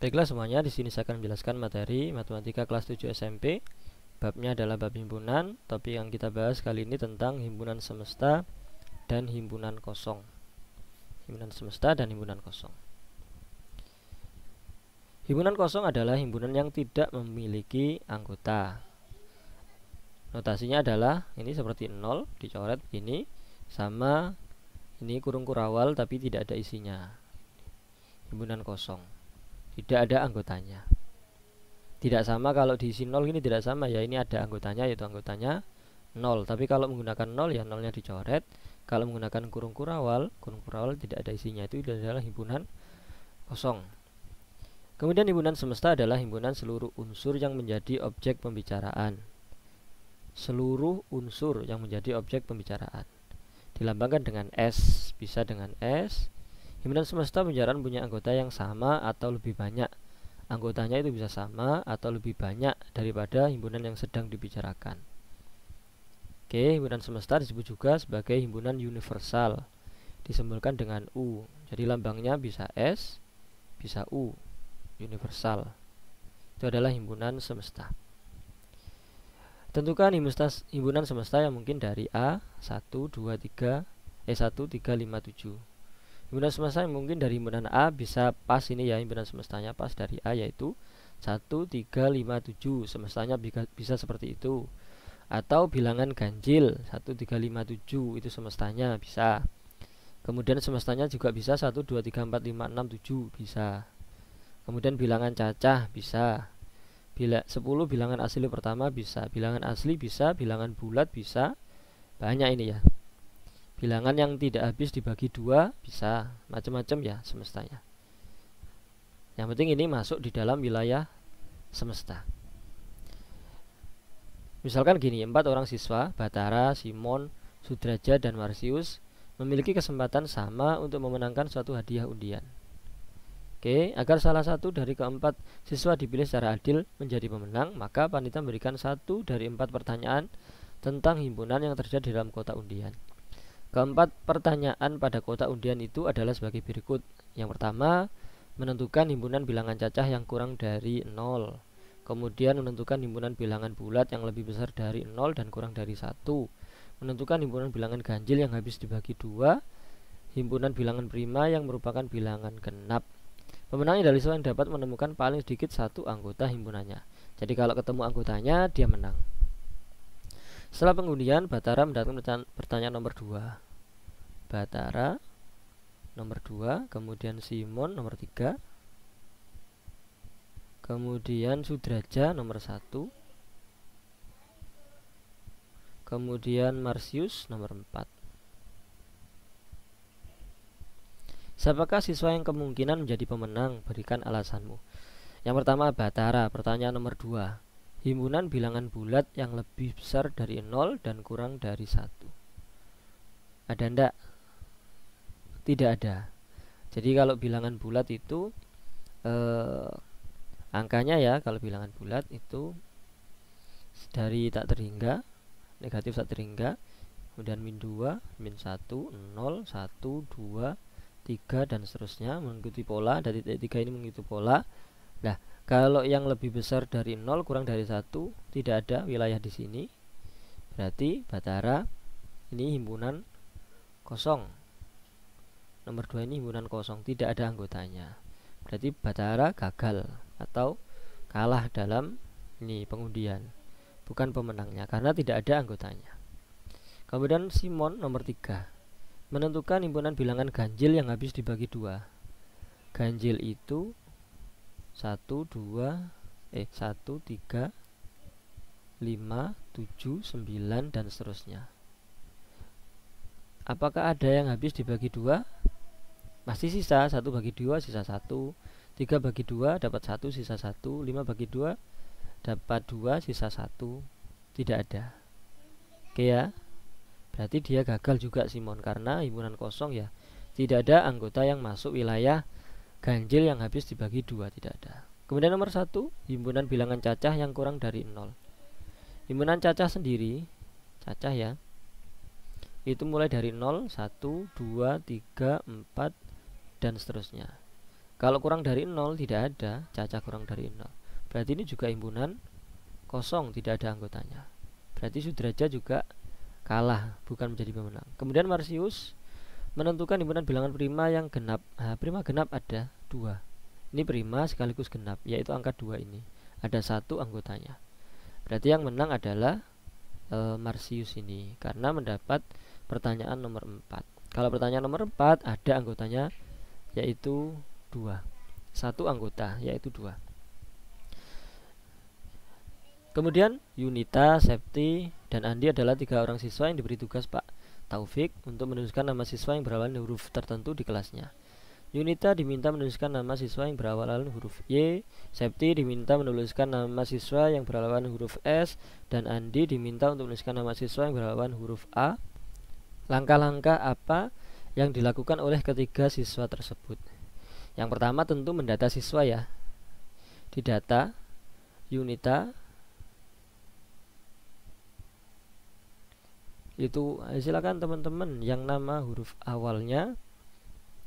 Baiklah semuanya, di sini saya akan menjelaskan materi matematika kelas 7 SMP. Babnya adalah bab himpunan. Topik yang kita bahas kali ini tentang himpunan semesta dan himpunan kosong. Himpunan semesta dan himpunan kosong. Himpunan kosong adalah himpunan yang tidak memiliki anggota. Notasinya adalah ini seperti 0 dicoret begini, sama ini kurung kurawal tapi tidak ada isinya. Himpunan kosong, tidak ada anggotanya. Tidak sama kalau diisi 0 ini, tidak sama ya, ini ada anggotanya, yaitu anggotanya 0. Tapi kalau menggunakan 0 ya 0-nya dicoret. Kalau menggunakan kurung kurawal tidak ada isinya, itu adalah himpunan kosong. Kemudian himpunan semesta adalah himpunan seluruh unsur yang menjadi objek pembicaraan. Seluruh unsur yang menjadi objek pembicaraan dilambangkan dengan S, bisa dengan S. Himpunan semesta pembicaraan punya anggota yang sama atau lebih banyak. Anggotanya itu bisa sama atau lebih banyak daripada himpunan yang sedang dibicarakan. Oke, himpunan semesta disebut juga sebagai himpunan universal, disimbolkan dengan U. Jadi lambangnya bisa S, bisa U, universal. Itu adalah himpunan semesta. Tentukan himpunan semesta yang mungkin dari A 1, 2, 3, 1, 3, 5, 7. Himpunan semesta yang mungkin dari himpunan A bisa pas ini ya, himpunan semestanya pas dari A yaitu 1, 3, 5, 7. Semestanya bisa seperti itu. Atau bilangan ganjil 1, 3, 5, 7 itu semestanya bisa. Kemudian semestanya juga bisa 1, 2, 3, 4, 5, 6, 7 bisa. Kemudian bilangan cacah bisa. 10 bilangan asli pertama bisa, bilangan asli bisa, bilangan bulat bisa, banyak ini ya. Bilangan yang tidak habis dibagi 2 bisa, macam-macam ya semestanya. Yang penting ini masuk di dalam wilayah semesta. Misalkan gini, 4 orang siswa, Batara, Simon, Sudraja, dan Marsius memiliki kesempatan sama untuk memenangkan suatu hadiah undian. Oke, agar salah satu dari keempat siswa dipilih secara adil menjadi pemenang, maka panitia memberikan 1 dari 4 pertanyaan tentang himpunan yang terjadi dalam kotak undian. Keempat pertanyaan pada kotak undian itu adalah sebagai berikut. Yang pertama, menentukan himpunan bilangan cacah yang kurang dari 0. Kemudian menentukan himpunan bilangan bulat yang lebih besar dari 0 dan kurang dari 1. Menentukan himpunan bilangan ganjil yang habis dibagi 2. Himpunan bilangan prima yang merupakan bilangan genap. Pemenangnya adalah siswa yang dapat menemukan paling sedikit 1 anggota himpunannya. Jadi kalau ketemu anggotanya, dia menang. Setelah pengundian, Batara mendapatkan pertanyaan nomor 2. Batara nomor 2, kemudian Simon nomor 3, kemudian Sudraja nomor 1, kemudian Marsius nomor 4. Siapakah siswa yang kemungkinan menjadi pemenang? Berikan alasanmu. Yang pertama Batara, pertanyaan nomor 2. Himpunan bilangan bulat yang lebih besar dari 0 dan kurang dari 1. Ada ndak? Tidak ada. Jadi kalau bilangan bulat itu angkanya ya, kalau bilangan bulat itu dari tak terhingga, negatif tak terhingga, kemudian min 2, min 1, 0, 1, 2, 3 dan seterusnya mengikuti pola. Dari titik 3 ini mengikuti pola. Nah, kalau yang lebih besar dari 0 kurang dari 1 tidak ada wilayah di sini. Berarti Batara ini himpunan kosong. Nomor 2 ini himpunan kosong, tidak ada anggotanya. Berarti Batara gagal atau kalah dalam ini pengundian. Bukan pemenangnya karena tidak ada anggotanya. Kemudian Simon nomor 3. Menentukan himpunan bilangan ganjil yang habis dibagi 2. Ganjil itu 1, 3, 5, 7, 9 dan seterusnya. Apakah ada yang habis dibagi 2? Masih sisa, 1 bagi 2 sisa 1, 3 bagi 2 dapat 1 sisa 1, 5 bagi 2 dapat 2 sisa 1. Tidak ada. Oke ya. Berarti dia gagal juga Simon karena himpunan kosong ya. Tidak ada anggota yang masuk wilayah ganjil yang habis dibagi 2, tidak ada. Kemudian nomor 1, himpunan bilangan cacah yang kurang dari 0. Himpunan cacah sendiri, cacah ya, itu mulai dari 0, 1, 2, 3, 4 dan seterusnya. Kalau kurang dari 0 tidak ada, Caca kurang dari 0. Berarti ini juga himpunan kosong, tidak ada anggotanya. Berarti Sudraja juga kalah, bukan menjadi pemenang. Kemudian Marsius menentukan himpunan bilangan prima yang genap. Nah, prima genap ada 2. Ini prima sekaligus genap, yaitu angka 2 ini. Ada 1 anggotanya. Berarti yang menang adalah Marsius ini, karena mendapat pertanyaan nomor 4. Kalau pertanyaan nomor 4 ada anggotanya, yaitu 2. 1 anggota, yaitu 2. Kemudian Yunita, Septi, dan Andi adalah 3 orang siswa yang diberi tugas Pak Taufik untuk menuliskan nama siswa yang berawalan huruf tertentu di kelasnya. Yunita diminta menuliskan nama siswa yang berawalan huruf Y, Septi diminta menuliskan nama siswa yang berawalan huruf S, dan Andi diminta untuk menuliskan nama siswa yang berawalan huruf A. Langkah-langkah apa yang dilakukan oleh ketiga siswa tersebut? Yang pertama tentu mendata siswa ya. Didata Yunita itu, silakan teman-teman yang nama huruf awalnya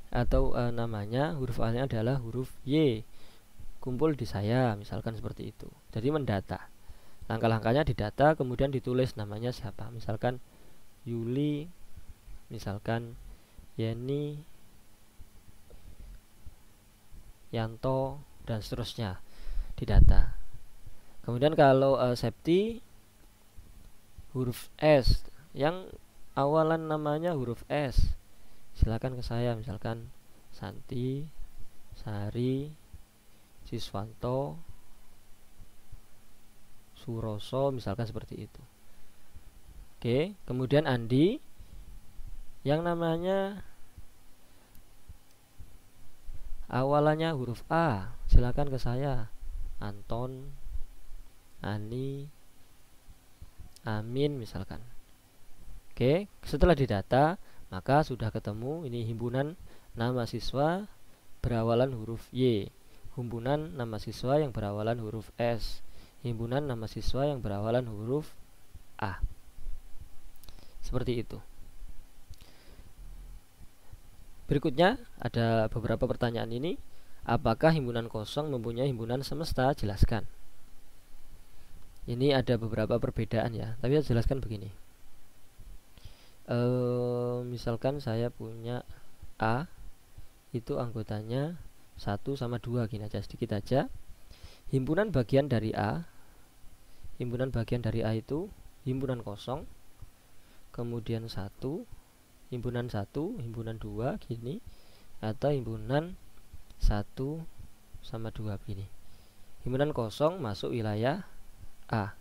atau namanya huruf awalnya adalah huruf Y kumpul di saya, misalkan seperti itu. Jadi mendata, langkah-langkahnya didata, kemudian ditulis namanya siapa, misalkan Yuli, misalkan Yeni, Yanto, dan seterusnya didata. Kemudian kalau Septi huruf S yang awalan namanya huruf S, silakan ke saya, misalkan Santi, Sari, Siswanto, Suroso, misalkan seperti itu. Oke, kemudian Andi yang namanya awalannya huruf A, silakan ke saya, Anton, Ani, Amin, misalkan. Oke, setelah didata maka sudah ketemu ini himpunan nama siswa berawalan huruf Y, himpunan nama siswa yang berawalan huruf S, himpunan nama siswa yang berawalan huruf A. Seperti itu. Berikutnya ada beberapa pertanyaan ini. Apakah himpunan kosong mempunyai himpunan semesta? Jelaskan. Ini ada beberapa perbedaan ya, tapi saya jelaskan begini. Misalkan saya punya A, itu anggotanya 1 sama 2, gini aja, sedikit aja. Himpunan bagian dari A, himpunan bagian dari A itu himpunan kosong, kemudian 1, himpunan 1, himpunan 2, gini, atau himpunan 1 sama 2, begini. Himpunan kosong masuk wilayah A,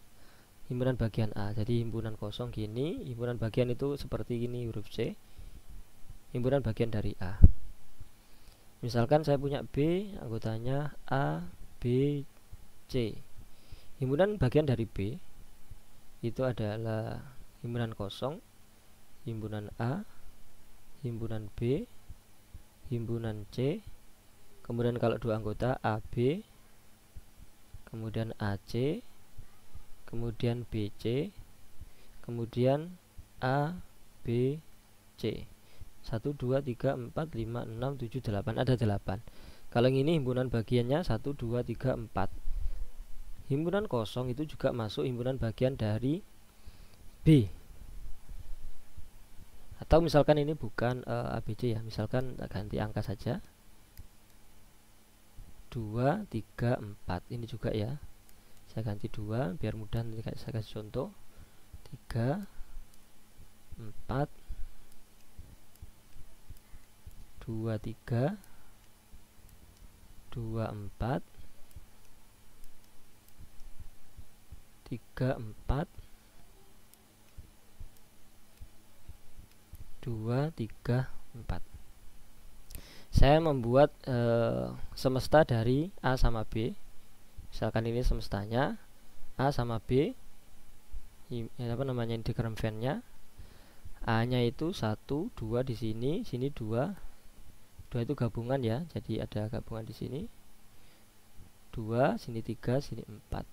himpunan bagian A. Jadi himpunan kosong gini, himpunan bagian itu seperti ini huruf C, himpunan bagian dari A. Misalkan saya punya B, anggotanya A, B, C. Himpunan bagian dari B itu adalah himpunan kosong, himpunan A, himpunan B, himpunan C. Kemudian kalau dua anggota AB, kemudian AC, kemudian BC, kemudian A, B, C. 1, 2, 3, 4, 5, 6, 7, 8. Ada 8. Kalau yang ini himpunan bagiannya 1, 2, 3, 4. Himpunan kosong itu juga masuk himpunan bagian dari B. Atau misalkan ini bukan ABC ya, misalkan ganti angka saja, 2, 3, 4. Ini juga ya, saya ganti 2 biar mudah, nanti saya kasih contoh. 3, 4, 2, 3, 2, 4, 3, 4, 2, 3, 4. Saya membuat semesta dari A sama B. Misalkan ini semestanya A sama B, apa namanya, diagram Venn-nya. A-nya itu 1, 2 di sini, sini 2. 2 itu gabungan ya, jadi ada gabungan di sini. 2, sini 3, sini 4.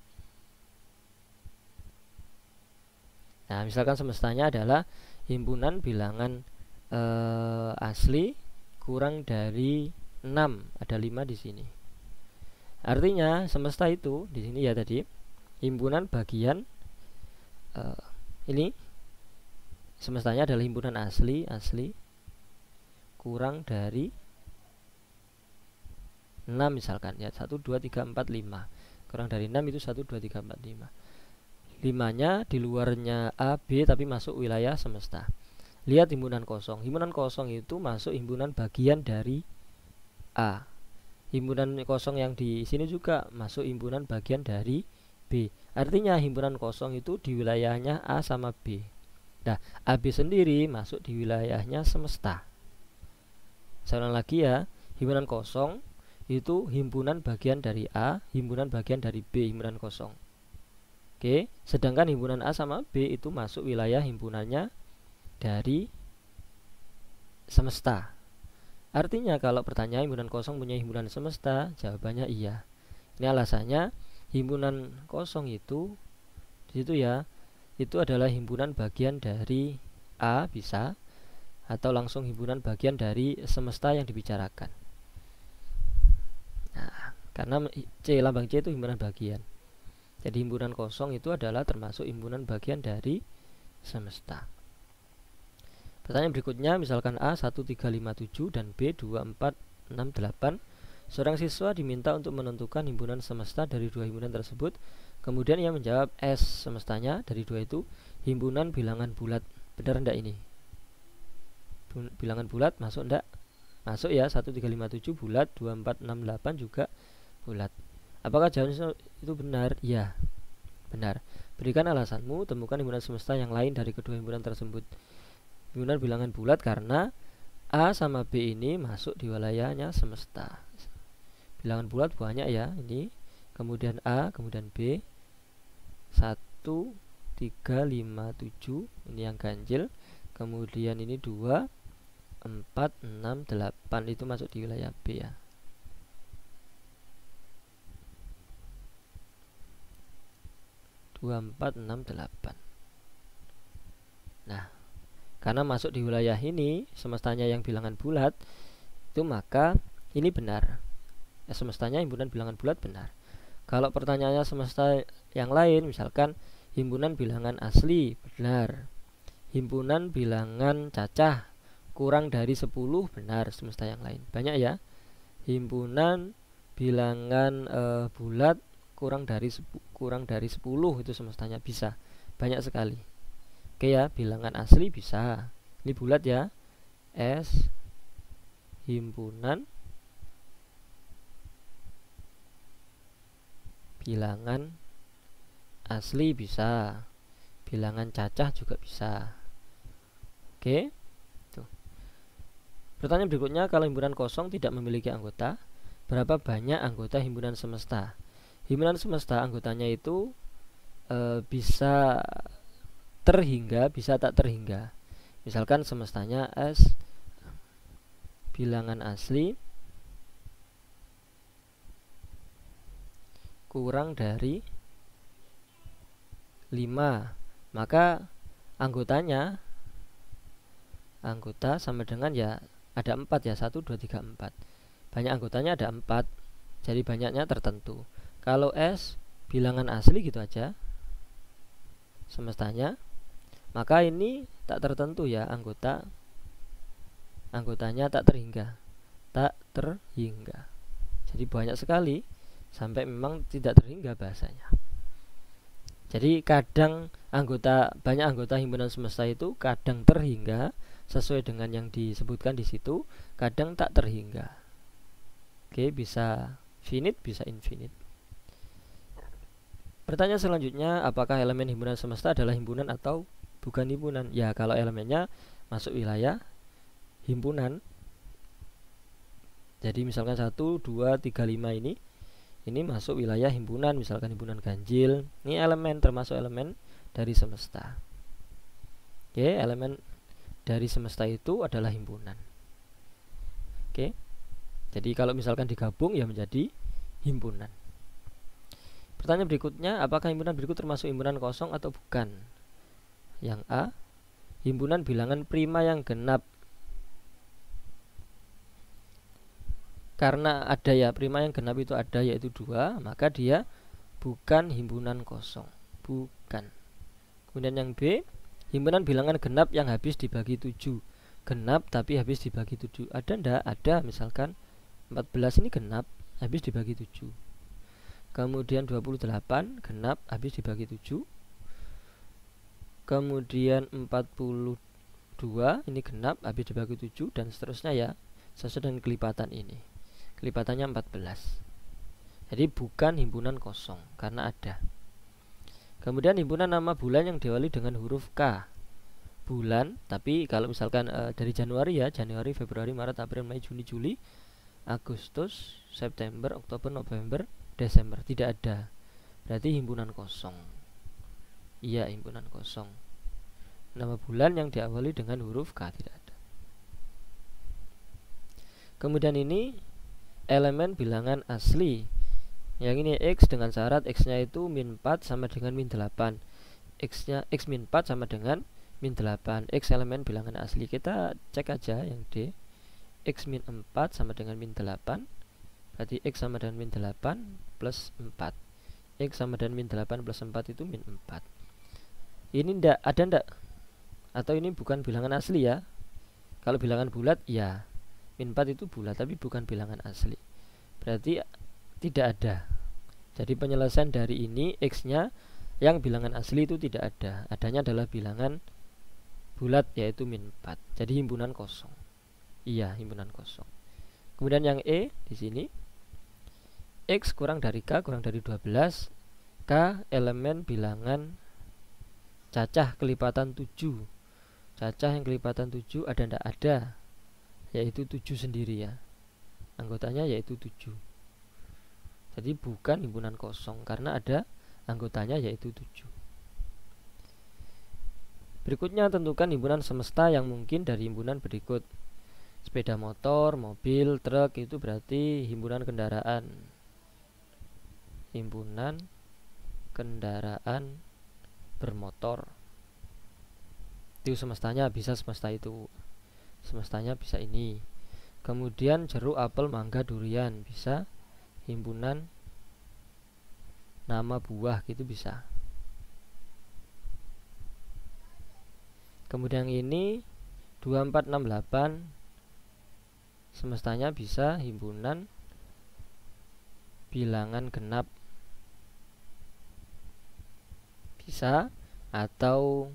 Nah, misalkan semestanya adalah himpunan bilangan asli kurang dari 6, ada 5 di sini. Artinya semesta itu di sini ya tadi himpunan bagian ini semestanya adalah himpunan asli kurang dari 6 misalkan ya, 1 2 3 4 5. Kurang dari 6 itu 1 2 3 4 5. 5-nya di luarnya A, B tapi masuk wilayah semesta. Lihat himpunan kosong. Himpunan kosong itu masuk himpunan bagian dari A. Himpunan kosong yang di sini juga masuk himpunan bagian dari B. Artinya himpunan kosong itu di wilayahnya A sama B. Nah, AB sendiri masuk di wilayahnya semesta. Saya ulang lagi ya, himpunan kosong itu himpunan bagian dari A, himpunan bagian dari B, himpunan kosong. Oke, sedangkan himpunan A sama B itu masuk wilayah himpunannya dari semesta. Artinya kalau pertanyaan himpunan kosong punya himpunan semesta, jawabannya iya. Ini alasannya himpunan kosong itu di situ ya, itu adalah himpunan bagian dari A bisa, atau langsung himpunan bagian dari semesta yang dibicarakan. Nah, karena C, lambang C itu himpunan bagian. Jadi himpunan kosong itu adalah termasuk himpunan bagian dari semesta. Pertanyaan berikutnya, misalkan A 1357 dan B 2468. Seorang siswa diminta untuk menentukan himpunan semesta dari dua himpunan tersebut. Kemudian ia menjawab S semestanya dari dua itu himpunan bilangan bulat. Benar enggak ini? Bilangan bulat masuk enggak? Masuk ya, 1357 bulat, 2468 juga bulat. Apakah jawabannya itu benar? Ya, benar. Berikan alasanmu, temukan himpunan semesta yang lain dari kedua himpunan tersebut. Himpunan bilangan bulat karena A sama B ini masuk di wilayahnya semesta. Bilangan bulat banyak ya, ini. Kemudian A, kemudian B. 1, 3, 5, 7. Ini yang ganjil. Kemudian ini 2, 4, 6, 8. Itu masuk di wilayah B ya. Dua, 4, 6, 8. Nah, karena masuk di wilayah ini, semestanya yang bilangan bulat, itu maka ini benar. Semestanya himpunan bilangan bulat benar. Kalau pertanyaannya semesta yang lain, misalkan himpunan bilangan asli, benar. Himpunan bilangan cacah kurang dari 10, benar semesta yang lain. Banyak ya. Himpunan bilangan bulat kurang dari 10 itu semestanya bisa. Banyak sekali. Oke ya, bilangan asli bisa. Ini bulat ya. S himpunan bilangan asli bisa. Bilangan cacah juga bisa. Oke. Tuh. Pertanyaan berikutnya, kalau himpunan kosong tidak memiliki anggota, berapa banyak anggota himpunan semesta? Himpunan semesta anggotanya itu bisa terhingga, bisa tak terhingga. Misalkan semestanya S bilangan asli kurang dari 5, maka anggota sama dengan ya ada 4 ya, 1, 2, 3, 4. Banyak anggotanya ada 4, jadi banyaknya tertentu. Kalau S bilangan asli gitu aja semestanya, maka ini tak tertentu ya, anggotanya tak terhingga. Jadi banyak sekali sampai memang tidak terhingga bahasanya. Jadi kadang banyak anggota himpunan semesta itu kadang terhingga sesuai dengan yang disebutkan di situ, kadang tak terhingga. Oke, bisa finite, bisa infinite. Pertanyaan selanjutnya, apakah elemen himpunan semesta adalah himpunan atau bukan himpunan? Ya, kalau elemennya masuk wilayah himpunan. Jadi misalkan 1, 2, 3, 5 ini masuk wilayah himpunan, misalkan himpunan ganjil. Ini elemen, termasuk elemen dari semesta. Oke, elemen dari semesta itu adalah himpunan. Oke. Jadi kalau misalkan digabung ya menjadi himpunan. Pertanyaan berikutnya, apakah himpunan berikut termasuk himpunan kosong atau bukan? Yang A, himpunan bilangan prima yang genap. karena ada ya prima yang genap itu ada yaitu 2, maka dia bukan himpunan kosong, bukan. Kemudian yang B, himpunan bilangan genap yang habis dibagi 7. Genap tapi habis dibagi 7. Ada ndak? Ada, misalkan 14 ini genap habis dibagi 7. Kemudian 28 genap habis dibagi 7. Kemudian 42 ini genap habis dibagi 7 dan seterusnya ya, sesuai dengan kelipatan ini. Kelipatannya 14. Jadi bukan himpunan kosong karena ada. Kemudian himpunan nama bulan yang diawali dengan huruf K. Bulan, tapi kalau misalkan dari Januari ya, Januari, Februari, Maret, April, Mei, Juni, Juli, Agustus, September, Oktober, November, Desember, tidak ada. Berarti himpunan kosong. Iya, himpunan kosong. Nama bulan yang diawali dengan huruf K tidak ada. Kemudian ini elemen bilangan asli. Yang ini X dengan syarat X-nya itu min 4 sama dengan min 8. X-nya X min 4 sama dengan min 8. X elemen bilangan asli. Kita cek aja yang D. X min 4 sama dengan min 8. Berarti X sama dengan min 8 plus 4. X sama dengan min 8 plus 4 itu min 4. Ini ndak, ada ndak? Atau ini bukan bilangan asli ya? Kalau bilangan bulat ya, min 4 itu bulat tapi bukan bilangan asli. Berarti tidak ada. Jadi penyelesaian dari ini X-nya yang bilangan asli itu tidak ada. Adanya adalah bilangan bulat yaitu min 4. Jadi himpunan kosong. Iya, himpunan kosong. Kemudian yang E di sini X kurang dari K kurang dari 12. K elemen bilangan cacah kelipatan 7. Cacah yang kelipatan 7 ada ndak? Ada. Yaitu 7 sendiri ya. Anggotanya yaitu 7. Jadi bukan himpunan kosong karena ada anggotanya yaitu 7. Berikutnya tentukan himpunan semesta yang mungkin dari himpunan berikut. Sepeda motor, mobil, truk itu berarti himpunan kendaraan. Himpunan kendaraan bermotor. Itu semestanya bisa semesta itu. Semestanya bisa ini. Kemudian jeruk, apel, mangga, durian bisa himpunan nama buah gitu bisa. Kemudian ini 2468 semestanya bisa himpunan bilangan genap. Bisa, atau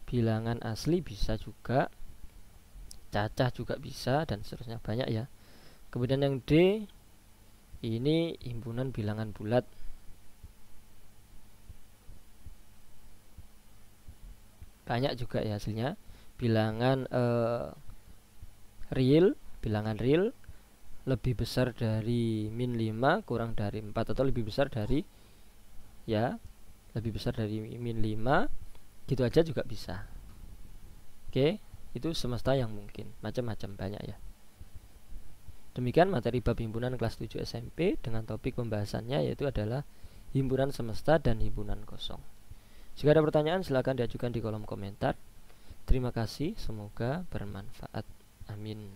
bilangan asli bisa juga. Cacah juga bisa dan seterusnya, banyak ya. Kemudian yang D ini himpunan bilangan bulat. Banyak juga ya hasilnya. Bilangan real, bilangan real lebih besar dari min 5 kurang dari 4 atau lebih besar dari ya, lebih besar dari min 5. Gitu aja juga bisa. Oke, itu semesta yang mungkin. Macam-macam banyak ya. Demikian materi bab himpunan kelas 7 SMP dengan topik pembahasannya yaitu adalah himpunan semesta dan himpunan kosong. Jika ada pertanyaan silakan diajukan di kolom komentar. Terima kasih, semoga bermanfaat. Amin.